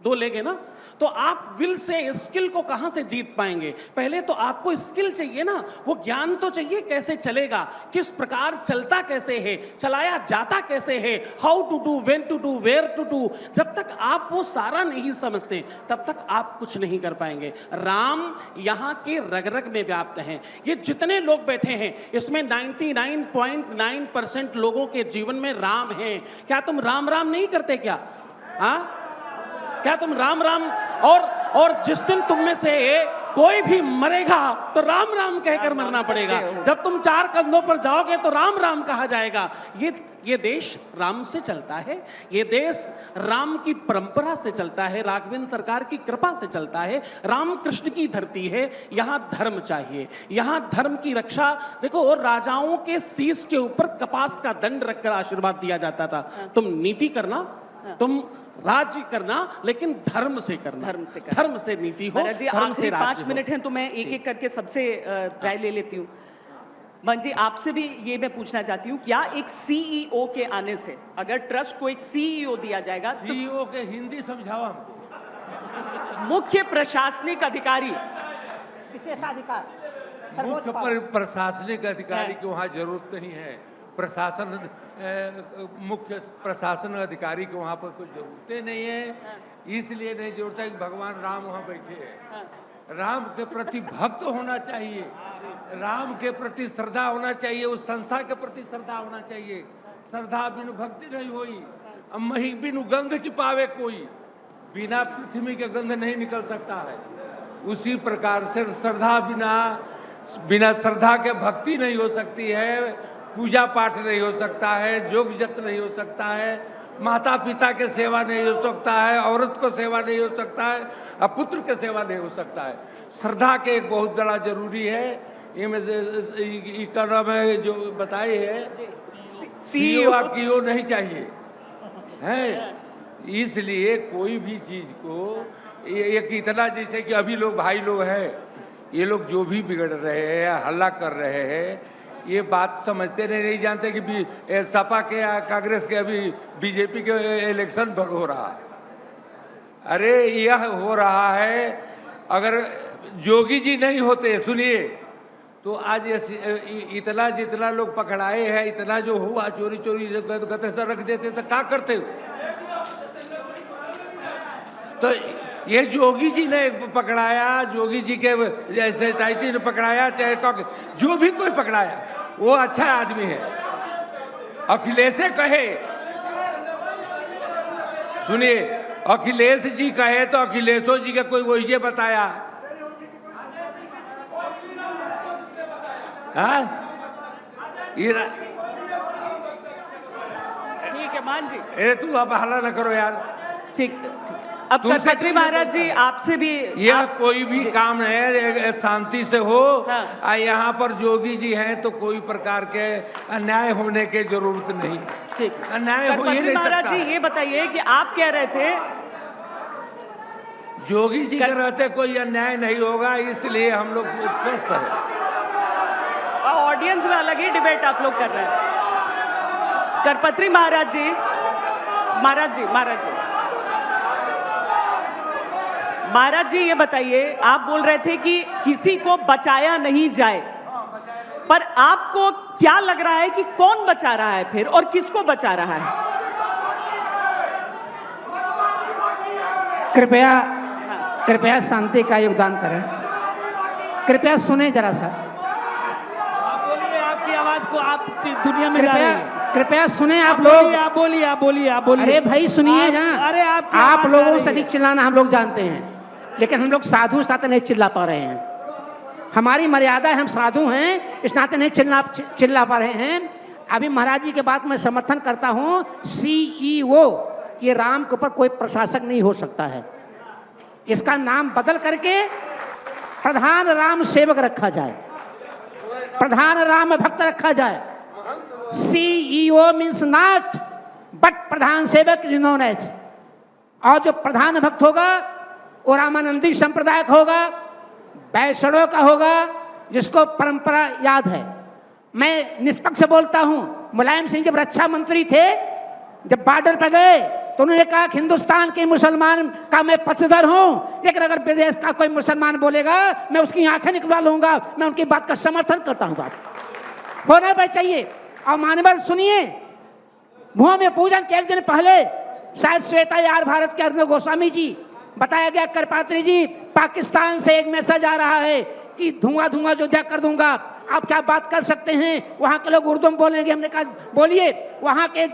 C: दो लेंगे ना, तो आप विल से स्किल को कहां से जीत पाएंगे? पहले तो आपको स्किल चाहिए ना, वो ज्ञान तो चाहिए कैसे चलेगा, किस प्रकार चलता कैसे है, चलाया जाता कैसे है, how to do, when to do, where to do. जब तक आप वो सारा नहीं समझते तब तक आप कुछ नहीं कर पाएंगे। राम यहाँ के रग रग में व्याप्त हैं। ये जितने लोग बैठे हैं इसमें 99.9% लोगों के जीवन में राम हैं। क्या तुम राम राम नहीं करते क्या? हाँ, क्या तुम राम राम? और जिस दिन तुम में से कोई भी मरेगा तो राम राम कहकर मरना पड़ेगा। जब तुम चार कंधों पर जाओगे तो राम राम कहा जाएगा। ये देश राम से चलता है, ये देश राम की परंपरा से चलता है, राघवेंद्र सरकार की कृपा से चलता है, राम कृष्ण की धरती है। यहाँ धर्म चाहिए, यहाँ धर्म की रक्षा। देखो राजाओं के शीश के ऊपर कपास का दंड रखकर आशीर्वाद दिया जाता था। तुम नीति करना, तुम राज्य करना, लेकिन धर्म से करना, धर्म से नीति हो, धर्म से राज्य
B: 5 मिनट हैं तो मैं एक एक करके सबसे राय ले लेती हूँ। मन जी, आपसे भी ये मैं पूछना चाहती हूँ, क्या एक सीईओ के आने से, अगर ट्रस्ट को एक सीईओ दिया जाएगा तो
D: सीईओ के हिंदी समझाओ हमको।
B: मुख्य प्रशासनिक अधिकारी,
E: विशेषाधिकार,
D: मुख्य प्रशासनिक अधिकारी की वहाँ जरूरत नहीं है। मुख्य प्रशासन अधिकारी को वहाँ पर कोई जरूरतें नहीं है। इसलिए नहीं जरूरत है कि भगवान राम वहाँ बैठे हैं। राम के प्रति भक्त होना चाहिए, राम के प्रति श्रद्धा होना चाहिए, उस संस्था के प्रति श्रद्धा होना चाहिए। श्रद्धा बिनु भक्ति नहीं होई, अब मही बिनु गंध की पावे कोई, बिना पृथ्वी के गंध नहीं निकल सकता है। उसी प्रकार से श्रद्धा बिना श्रद्धा के भक्ति नहीं हो सकती है, पूजा पाठ नहीं हो सकता है, योग जप नहीं हो सकता है, माता पिता के सेवा नहीं हो सकता है, औरत को सेवा नहीं हो सकता है, और पुत्र के सेवा नहीं हो सकता है। श्रद्धा के एक बहुत बड़ा जरूरी है। ये में में जो बताई है, सीईओ आपकी नहीं चाहिए है। इसलिए कोई भी चीज को एक इतना, जैसे कि अभी लोग भाई लोग हैं, ये लोग जो भी बिगड़ रहे हैं, हल्ला कर रहे हैं, ये बात समझते नहीं जानते कि सपा के या कांग्रेस के अभी बीजेपी के इलेक्शन हो रहा है। अरे यह हो रहा है, अगर जोगी जी नहीं होते, सुनिए, तो आज इतना जितना लोग पकड़ाए हैं, इतना जो हुआ चोरी गते से रख देते तो क्या करते हो? तो ये जोगी जी ने पकड़ाया, जोगी जी के जैसे टाइटी ने पकड़ाया, चाहे जो भी कोई पकड़ाया, वो अच्छा आदमी है। अखिलेश कहे, सुनिए, अखिलेश जी कहे तो अखिलेशो जी का कोई वही बताया, हाँ?
B: ठीक है मान जी,
D: ए तू अब हल्ला न करो यार।
B: ठीक। अब करपत्री महाराज जी आपसे भी,
D: यह कोई भी काम है शांति से हो।
B: हाँ।
D: यहाँ पर जोगी जी हैं तो कोई प्रकार के अन्याय होने की जरूरत नहीं।
B: ठीक,
D: अन्याय हो ही
B: करपत्री
D: नहीं
B: महाराज
D: सकता।
B: जी ये बताइए कि आप कह रहे थे
D: जोगी जी के रहते कोई अन्याय नहीं होगा, इसलिए हम लोग स्वस्थ हैं।
B: ऑडियंस में अलग ही डिबेट आप लोग कर रहे हैं। करपत्री महाराज जी, महाराज जी ये बताइए, आप बोल रहे थे कि किसी को बचाया नहीं जाए, पर आपको क्या लग रहा है कि कौन बचा रहा है फिर, और किसको बचा रहा है?
E: कृपया शांति का योगदान करें। कृपया सुने जरा सा।
G: बोलिए, आपकी आवाज को आप दुनिया में जा रही है।
E: कृपया सुने आप लोग।
G: आप बोलिए।
E: अरे भाई सुनिए ना,
G: अरे
E: आप लोगों से अधिक चिल्लाना हम लोग जानते हैं, लेकिन हम लोग साधु इस नाते नहीं चिल्ला पा रहे हैं। हमारी मर्यादा है, हम साधु हैं, इस नाते नहीं चिल्ला पा रहे हैं। अभी महाराज जी के बात में समर्थन करता हूं। CEO ये राम के ऊपर कोई प्रशासक नहीं हो सकता है, इसका नाम बदल करके प्रधान राम सेवक रखा जाए, प्रधान राम भक्त रखा जाए। CEO मीन्स नॉट बट प्रधान सेवक इज नोन एज। और जो प्रधान भक्त होगा वो रामानंदी संप्रदाय का होगा, वैष्णव का होगा, जिसको परंपरा याद है। मैं निष्पक्ष बोलता हूं। मुलायम सिंह जब रक्षा मंत्री थे, जब बॉर्डर पर गए तो उन्होंने कहा कि हिंदुस्तान के मुसलमान का मैं पक्षधर हूं, लेकिन अगर विदेश का कोई मुसलमान बोलेगा मैं उसकी आंखें निकलवा लूंगा। मैं उनकी बात का समर्थन करता हूं। बात होना भी चाहिए। और मानवर सुनिए, भूमि पूजन के एक दिन पहले शायद श्वेता यार भारत के अर्णव गोस्वामी जी बताया गया, करपात्री जी पाकिस्तान से एक मैसेज आ रहा है कि धुआं अयोध्या कर दूंगा, आप क्या बात कर सकते हैं? वहां के लोग उर्दू में बोलेंगे। हमने कहा बोलिए। वहां के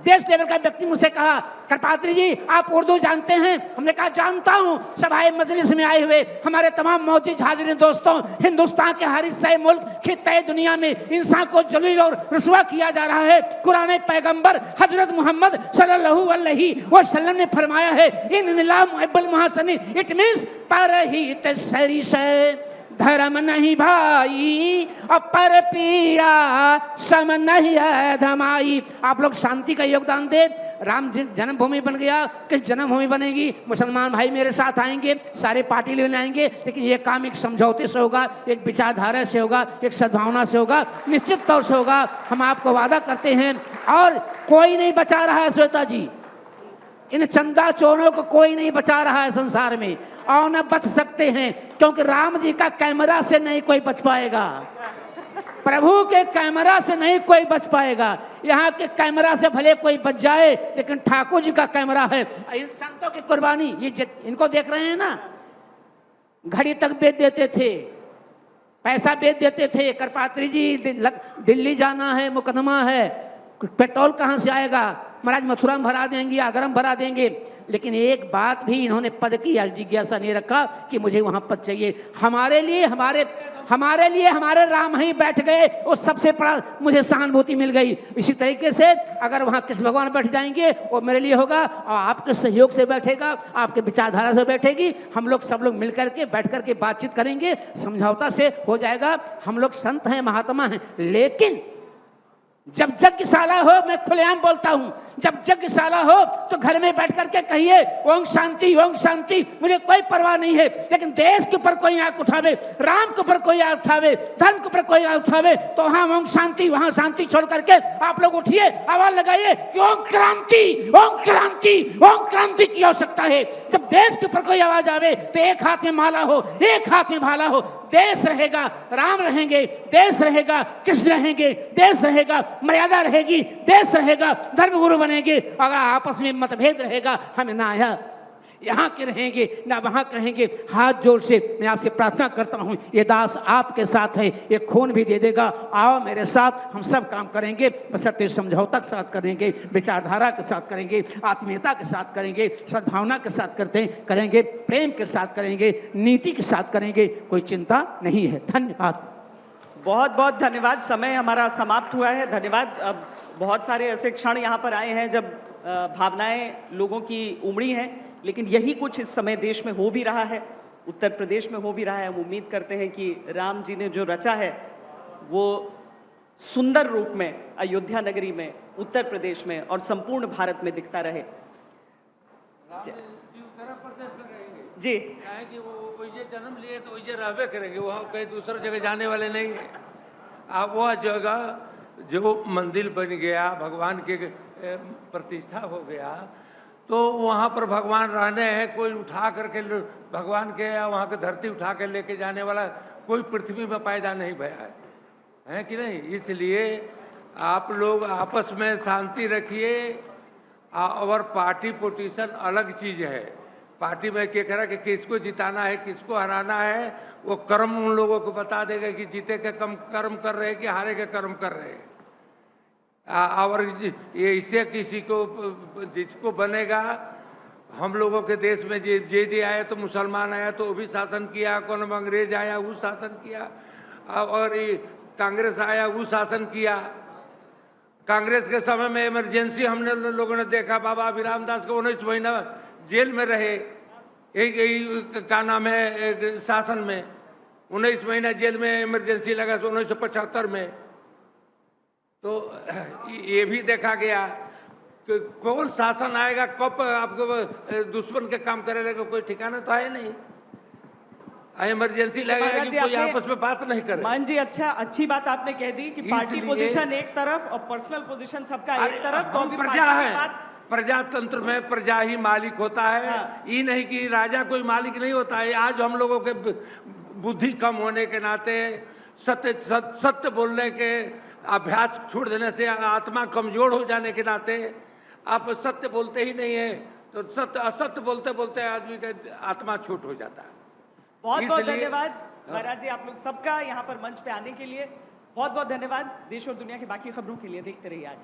E: देश लेवल का व्यक्ति मुझसे कहा, करपात्री जी आप उर्दू जानते हैं? हमने कहा जानता हूं। सभाए मजलिस में आए हुए हमारे तमाम मौजूद हाजिर दोस्तों, हिंदुस्तान के हर हिस्से मुल्क खित्ते दुनिया में इंसान को जलील और रुसवा किया जा रहा है। कुरान पैगंबर हजरत मोहम्मद सल्लल्लाहु अलैहि वसल्लम ने फरमाया है, इन निलाम अब्बल महासनी, इट मींस पर ही तसरी से धर्म नहीं भाई और पर पीड़ा सम नहीं है धमाई। आप लोग शांति का योगदान दे। राम जन्मभूमि बन गया, किस जन्मभूमि बनेगी? मुसलमान भाई मेरे साथ आएंगे, सारे पार्टी लेने आएंगे, लेकिन ये काम एक समझौते से होगा, एक विचारधारा से होगा, एक सद्भावना से होगा, निश्चित तौर से होगा। हम आपको वादा करते हैं। और कोई नहीं बचा रहा है श्वेता जी, इन चंदा चोरों को कोई नहीं बचा रहा है संसार में, और न बच सकते हैं, क्योंकि राम जी का कैमरा से नहीं कोई बच पाएगा, प्रभु के कैमरा से नहीं कोई बच पाएगा। यहाँ के कैमरा से भले कोई बच जाए, लेकिन ठाकुर जी का कैमरा है। इन संतों की कुर्बानी, ये इनको देख रहे हैं ना, घड़ी तक बेच देते थे, पैसा बेच देते थे। करपात्री जी दिल्ली जाना है, मुकदमा है, पेट्रोल कहाँ से आएगा? महाराज मथुरा में भरा देंगे, आगरा में भरा देंगे, लेकिन एक बात भी इन्होंने पद की जिज्ञासा नहीं रखा कि मुझे वहां पद चाहिए। हमारे लिए हमारे राम ही बैठ गए, वो सबसे बड़ा मुझे सहानुभूति मिल गई। इसी तरीके से अगर वहां कृष्ण भगवान बैठ जाएंगे, वो मेरे लिए होगा, और आपके सहयोग से बैठेगा, आपके विचारधारा से बैठेगी। हम लोग सब लोग मिलकर के बैठ करके बातचीत करेंगे, समझौता से हो जाएगा। हम लोग संत हैं, महात्मा हैं, लेकिन जब यज्ञशाला हो, मैं खुलेआम बोलता हूं, जब यज्ञशाला हो तो घर में बैठ करके कहिए ओम शांति, ओम शांति, मुझे कोई परवाह नहीं है। लेकिन देश के ऊपर कोई आंख उठावे, राम के ऊपर कोई आंख उठावे, धर्म के ऊपर कोई आंख उठावे, तो वहां ओम शांति, वहां शांति छोड़ करके आप लोग उठिए, आवाज लगाइए कि ओम क्रांति, ओम क्रांति, ओम क्रांति की आवश्यकता है। जब देश के ऊपर कोई आवाज आवे तो एक हाथ में माला हो, एक हाथ में भाला हो। देश रहेगा, राम रहेंगे, देश रहेगा, कृष्ण रहेंगे, देश रहेगा, मर्यादा रहेगी, देश रहेगा, धर्मगुरु बनेंगे। अगर आपस में मतभेद रहेगा, हम ना यहाँ के रहेंगे ना वहाँ के रहेंगे। हाथ जोड़ से मैं आपसे प्रार्थना करता हूँ, ये दास आपके साथ है, ये खून भी दे देगा। आओ मेरे साथ, हम सब काम करेंगे, बशर्ते समझौता के साथ करेंगे, विचारधारा के साथ करेंगे, आत्मीयता के साथ करेंगे, सद्भावना के साथ करेंगे, प्रेम के साथ करेंगे, नीति के साथ करेंगे। कोई चिंता नहीं है। धन्यवाद।
B: बहुत बहुत धन्यवाद। समय हमारा समाप्त हुआ है। धन्यवाद। अब बहुत सारे ऐसे क्षण यहाँ पर आए हैं जब भावनाएं लोगों की उमड़ी हैं, लेकिन यही कुछ इस समय देश में हो भी रहा है, उत्तर प्रदेश में हो भी रहा है। हम उम्मीद करते हैं कि राम जी ने जो रचा है वो सुंदर रूप में अयोध्या नगरी में, उत्तर प्रदेश में और संपूर्ण भारत में दिखता रहे। जी,
D: कि वो ये जन्म लिए तो ये रहबे करेंगे, वो कहीं दूसरी जगह जाने वाले नहीं है। अब वह जगह जो मंदिर बन गया, भगवान के प्रतिष्ठा हो गया, तो वहाँ पर भगवान रहने हैं। कोई उठा करके भगवान के या वहाँ की धरती उठा कर लेके जाने वाला कोई पृथ्वी में पैदा नहीं भया है कि नहीं। इसलिए आप लोग आपस में शांति रखिए। और पार्टी पोजिशन अलग चीज़ है। पार्टी में क्या करा कि किसको जिताना है, किसको हराना है, वो कर्म उन लोगों को बता देगा कि जीते के कम कर्म कर रहे हैं कि हारे के कर्म कर रहे हैं। और ये इससे किसी को जिसको बनेगा, हम लोगों के देश में जे आया तो मुसलमान आया तो वो भी शासन किया, कौन अंग्रेज आया वो शासन किया, और कांग्रेस आया वो शासन किया। कांग्रेस के समय में इमरजेंसी हमने लोगों ने देखा, बाबा अभिराम दास को 19 महीना जेल में रहे, एक का नाम है शासन में 19 महीना जेल में इमरजेंसी लगा 1975 में। तो ये भी देखा गया कि कौन शासन आएगा, कब आपको दुश्मन के काम करेगा, कोई ठिकाना तो है नहीं। इमरजेंसी लगेगा कि कोई आपस में बात नहीं करे।
B: मान जी, अच्छी बात आपने कह दी कि पार्टी पोजीशन एक तरफ और पर्सनल पोजीशन सबका एक तरफ। तो अभी
D: प्रजा है, प्रजातंत्र में प्रजा ही मालिक होता है। ये नहीं कि राजा कोई मालिक नहीं होता है। आज हम लोगों के बुद्धि कम होने के नाते, सत्य बोलने के अभ्यास छोड़ देने से, आत्मा कमजोर हो जाने के नाते आप सत्य बोलते ही नहीं है, तो असत्य बोलते बोलते आदमी का आत्मा छोट हो जाता है।
B: बहुत बहुत धन्यवाद महाराज जी, आप लोग सबका यहाँ पर मंच पे आने के लिए बहुत बहुत धन्यवाद। देश और दुनिया की बाकी खबरों के लिए देखते रहिए आज।